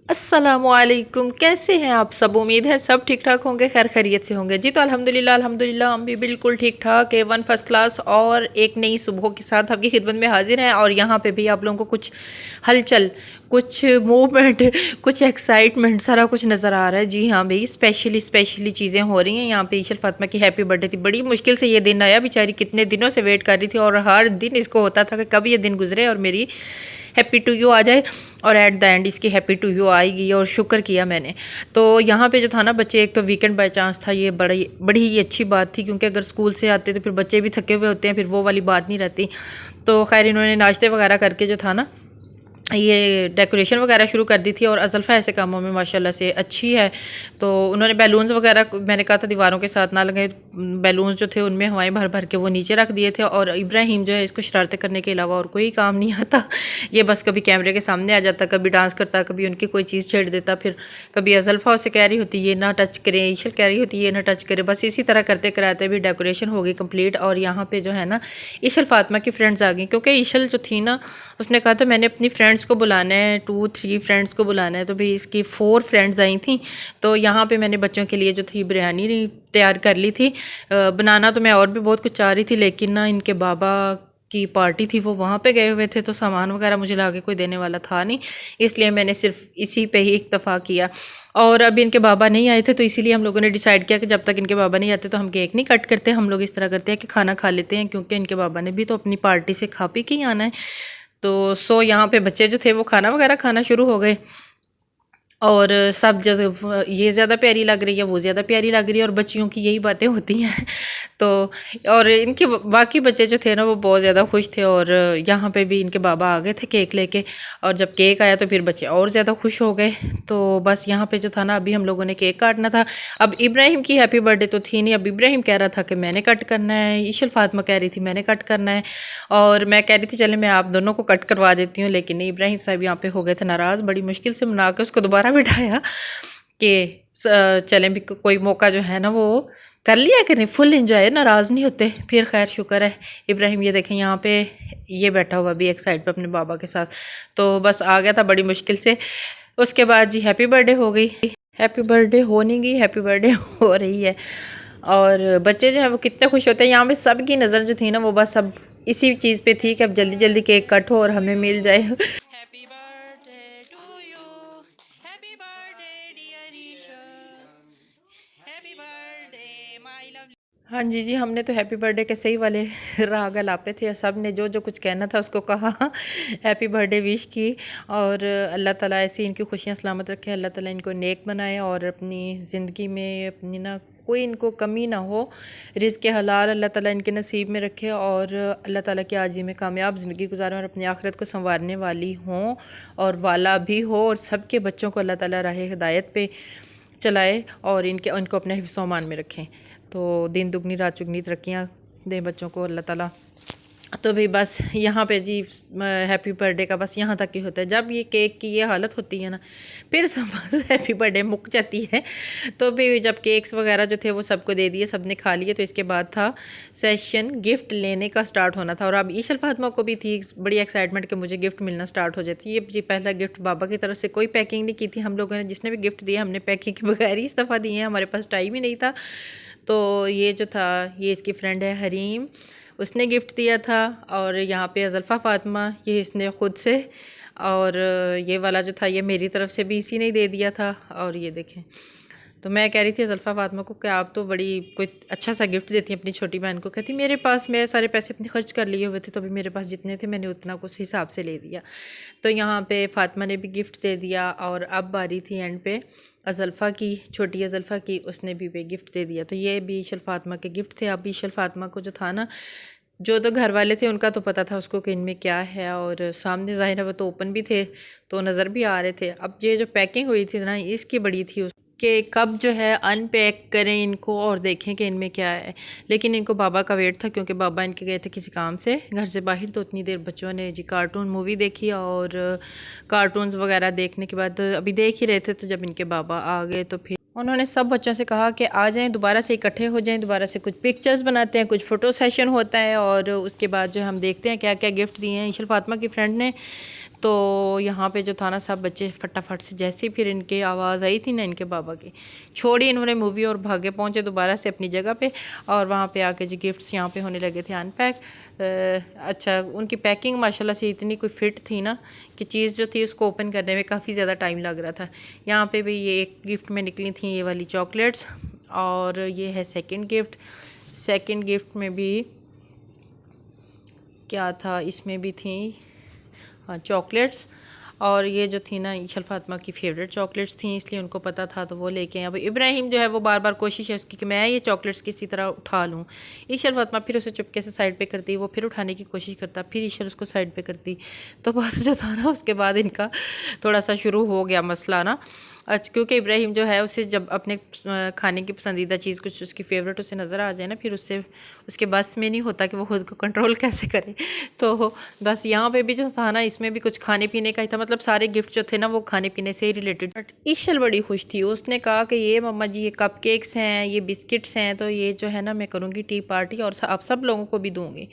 अस्सलामुअलैकुम, कैसे हैं आप सब। उम्मीद है सब ठीक ठाक होंगे, खैर खैरियत से होंगे। जी तो अल्हम्दुलिल्लाह अल्हम्दुलिल्लाह हम भी बिल्कुल ठीक ठाक है, वन फर्स्ट क्लास और एक नई सुबह के साथ आपकी खिदमत में हाजिर हैं। और यहाँ पे भी आप लोगों को कुछ हलचल, कुछ मूवमेंट, कुछ एक्साइटमेंट, सारा कुछ नज़र आ रहा है। जी हाँ भाई, स्पेशली चीज़ें हो रही हैं। यहाँ पे ईशल फातिमा की हैप्पी बर्थडे थी, बड़ी मुश्किल से ये दिन आया। बेचारी कितने दिनों से वेट कर रही थी और हर दिन इसको होता था कि कब ये दिन गुजरे और मेरी हैप्पी टू यू आ जाए। और एट द एंड इसकी हैप्पी टू यू आएगी और शुक्र किया मैंने। तो यहाँ पे जो था ना बच्चे, एक तो वीकेंड बाय चांस था, ये बड़ी बड़ी ही अच्छी बात थी, क्योंकि अगर स्कूल से आते तो फिर बच्चे भी थके हुए होते हैं, फिर वो वाली बात नहीं रहती। तो खैर इन्होंने नाश्ते वगैरह करके जो था ना ये डेकोरेशन वगैरह शुरू कर दी थी। और अज़ल्फ़ा ऐसे कामों में माशाल्लाह से अच्छी है। तो उन्होंने बैलून्स वगैरह, मैंने कहा था दीवारों के साथ ना लगे, बैलून्स जो थे उनमें हवाएं भर भर के वो नीचे रख दिए थे। और इब्राहिम जो है इसको शरारतें करने के अलावा और कोई काम नहीं आता। ये बस कभी कैमरे के सामने आ जाता, कभी डांस करता, कभी उनकी कोई चीज़ छेड़ देता, फिर कभी अज़ल्फ़ा उससे कह रही होती ये ना टच करें, ईशल कह रही होती ये ना टच करें। बस इसी तरह करते कराते भी डेकोरेशन हो गई कंप्लीट। और यहाँ पे जो है ना ईशल फातिमा की फ्रेंड्स आ गई, क्योंकि ईशल जो थी ना उसने कहा था मैंने अपनी फ्रेंड्स को बुलाना है, 2-3 फ्रेंड्स को बुलाना है। तो भाई इसकी 4 फ्रेंड्स आई थी। तो यहाँ पे मैंने बच्चों के लिए जो थी बिरयानी तैयार कर ली थी। बनाना तो मैं और भी बहुत कुछ चाह रही थी, लेकिन ना इनके बाबा की पार्टी थी, वो वहाँ पे गए हुए थे, तो सामान वगैरह मुझे लाके कोई देने वाला था नहीं, इसलिए मैंने सिर्फ इसी पे ही इक्तफ़ा किया। और अभी इनके बाबा नहीं आए थे, तो इसीलिए हम लोगों ने डिसाइड किया कि जब तक इनके बाबा नहीं आते तो हम केक नहीं कट करते, हम लोग इस तरह करते हैं कि खाना खा लेते हैं, क्योंकि इनके बाबा ने भी तो अपनी पार्टी से खा पी के ही आना है। तो यहाँ पे बच्चे जो थे वो खाना वगैरह खाना शुरू हो गए। और सब जगह ये ज़्यादा प्यारी लग रही है, वो ज़्यादा प्यारी लग रही है, और बच्चियों की यही बातें होती हैं। तो और इनके बाकी बच्चे जो थे ना वो बहुत ज़्यादा खुश थे। और यहाँ पे भी इनके बाबा आ गए थे केक लेके, और जब केक आया तो फिर बच्चे और ज़्यादा खुश हो गए। तो बस यहाँ पे जो था ना अभी हम लोगों ने केक काटना था। अब इब्राहिम की हैप्पी बर्थडे तो थी नहीं, अब इब्राहिम कह रहा था कि मैंने कट करना है, ईशल फातिमा कह रही थी मैंने कट करना है, और मैं कह रही थी चले मैं आप दोनों को कट करवा देती हूँ। लेकिन इब्राहिम साहब यहाँ पे हो गए थे नाराज़, बड़ी मुश्किल से मना के उसको दोबारा बिठाया कि चलें भी, कोई मौका जो है ना वो कर लिया करें, फुल इंजॉय, नाराज़ नहीं होते। फिर खैर शुक्र है इब्राहिम ये देखें यहाँ पे ये बैठा हुआ भी एक साइड पे अपने बाबा के साथ। तो बस आ गया था बड़ी मुश्किल से। उसके बाद जी हैप्पी बर्थडे हो गई, हैप्पी बर्थडे हो नहीं गई, हैप्पी बर्थडे हो रही है। और बच्चे जो हैं वो कितने खुश होते हैं। यहाँ पे सब की नज़र जो थी ना वो बस सब इसी चीज़ पे थी कि अब जल्दी जल्दी केक कट हो और हमें मिल जाए। Happy birthday to you, happy birthday dear Isha, happy birthday my lovely. हाँ जी जी, हमने तो हैप्पी बर्थडे के सही वाले राग लापे थे, सब ने जो जो कुछ कहना था उसको कहा, हैप्पी बर्थडे विश की। और अल्लाह ताला ऐसी इनकी खुशियाँ सलामत रखे, अल्लाह ताला इनको नेक बनाए और अपनी ज़िंदगी में अपनी ना कोई इनको कमी ना हो, रिज़्क़ के हलाल अल्लाह ताला इनके नसीब में रखे, और अल्लाह ताला की आजी में कामयाब ज़िंदगी गुजारें और अपनी आखिरत को संवारने वाली हों और वाला भी हो, और सबके बच्चों को अल्लाह ताला राह हिदायत पे चलाए और इनको अपने हिफ्ज़ व मान में रखें। तो दिन दुगनी रात चुगनी तरक्कियाँ दें बच्चों को अल्लाह ताला। तो भाई बस यहाँ पे जी हैप्पी बर्थडे का बस यहाँ तक ही होता है। जब ये केक की ये हालत होती है ना फिर समझ हैप्पी बर्थडे मुक जाती है। तो भाई जब केक्स वगैरह जो थे वो सबको दे दिए, सबने खा लिए, तो इसके बाद था सेशन गिफ्ट लेने का स्टार्ट होना था। और अब ईशल फातिमा को भी थी बड़ी एक्साइटमेंट कि मुझे गिफ्ट मिलना स्टार्ट हो जाती है। ये जी पहला गिफ्ट बाबा की तरफ से कोई पैकिंग नहीं की थी हम लोगों ने, जिसने भी गिफ्ट दिया हमने पैकिंग के बगैर ही इस दफ़ा दिए हैं, हमारे पास टाइम ही नहीं था। तो ये जो था ये इसकी फ्रेंड है हरीम, उसने गिफ्ट दिया था। और यहाँ पे अज़ल्फ़ा फ़ातिमा ये इसने ख़ुद से, और ये वाला जो था ये मेरी तरफ से भी इसी ने दे दिया था। और ये देखें, तो मैं कह रही थी अज़ल्फ़ा फ़ातिमा को कि आप तो बड़ी कोई अच्छा सा गिफ्ट देती हैं अपनी छोटी बहन को। कहती मेरे पास मैं सारे पैसे अपने खर्च कर लिए हुए थे, तो अभी मेरे पास जितने थे मैंने उतना कुछ हिसाब से ले दिया। तो यहाँ पे फ़ातिमा ने भी गिफ्ट दे दिया। और अब बारी थी एंड पे अज़ल्फ़ा की, छोटी अज़ल्फ़ा की, उसने भी पे गिफ्ट दे दिया। तो ये भी ईशल फातिमा के गिफ्ट थे। अब ईशल फातिमा को जो था ना, जो तो घर वाले थे उनका तो पता था उसको कि इनमें क्या है, और सामने ज़ाहिर है वो तो ओपन भी थे तो नज़र भी आ रहे थे। अब ये जो पैकिंग हुई थी ना इसकी बड़ी थी कि कब जो है अनपैक करें इनको और देखें कि इनमें क्या है। लेकिन इनको बाबा का वेट था, क्योंकि बाबा इनके गए थे किसी काम से घर से बाहर। तो उतनी देर बच्चों ने जी कार्टून मूवी देखी, और कार्टून्स वगैरह देखने के बाद अभी देख ही रहे थे, तो जब इनके बाबा आ गए तो फिर उन्होंने सब बच्चों से कहा कि आ जाएं, दोबारा से इकट्ठे हो जाएं, दोबारा से कुछ पिक्चर्स बनाते हैं, कुछ फ़ोटो सेशन होता है, और उसके बाद जो हम देखते हैं क्या क्या गिफ्ट दिए हैं। ईशल फातिमा की फ्रेंड ने तो यहाँ पे जो था ना सब बच्चे फटाफट से, जैसे ही फिर इनके आवाज़ आई थी ना इनके बाबा की, छोड़ी इन्होंने मूवी और भागे पहुँचे दोबारा से अपनी जगह पे। और वहाँ पे आके जी गिफ्ट्स यहाँ पे होने लगे थे अनपैक। अच्छा, उनकी पैकिंग माशाल्लाह से इतनी कोई फिट थी ना कि चीज़ जो थी उसको ओपन करने में काफ़ी ज़्यादा टाइम लग रहा था। यहाँ पे भी ये एक गिफ्ट में निकली थी ये वाली चॉकलेट्स, और ये है सेकंड गिफ्ट। सेकंड गिफ्ट में भी क्या था, इसमें भी थी हाँ चॉकलेट्स, और ये जो थी ना ईशल फातिमा की फेवरेट चॉकलेट्स थी, इसलिए उनको पता था तो वो लेके अब इब्राहिम जो है वो बार बार कोशिश है उसकी कि मैं ये चॉकलेट्स किसी तरह उठा लूँ। ईशल फातिमा फिर उसे चुपके से साइड पे करती, वो फिर उठाने की कोशिश करता, फिर ईशल उसको साइड पे करती। तो बस जो था ना उसके बाद इनका थोड़ा सा शुरू हो गया मसला ना। अच्छा, क्योंकि इब्राहिम जो है उसे जब अपने खाने की पसंदीदा चीज़ कुछ उसकी फ़ेवरेट उसे नज़र आ जाए ना, फिर उससे उसके बस में नहीं होता कि वो खुद को कंट्रोल कैसे करे। तो बस यहाँ पे भी जो था ना इसमें भी कुछ खाने पीने का ही था, मतलब सारे गिफ्ट जो थे ना वो खाने पीने से ही रिलेटेड। बट ईशल बड़ी खुश थी, उसने कहा कि ये मम्मा जी ये कपकेक्स हैं, ये बिस्किट्स हैं, तो ये जो है ना मैं करूँगी टी पार्टी और आप सब लोगों को भी दूँगी।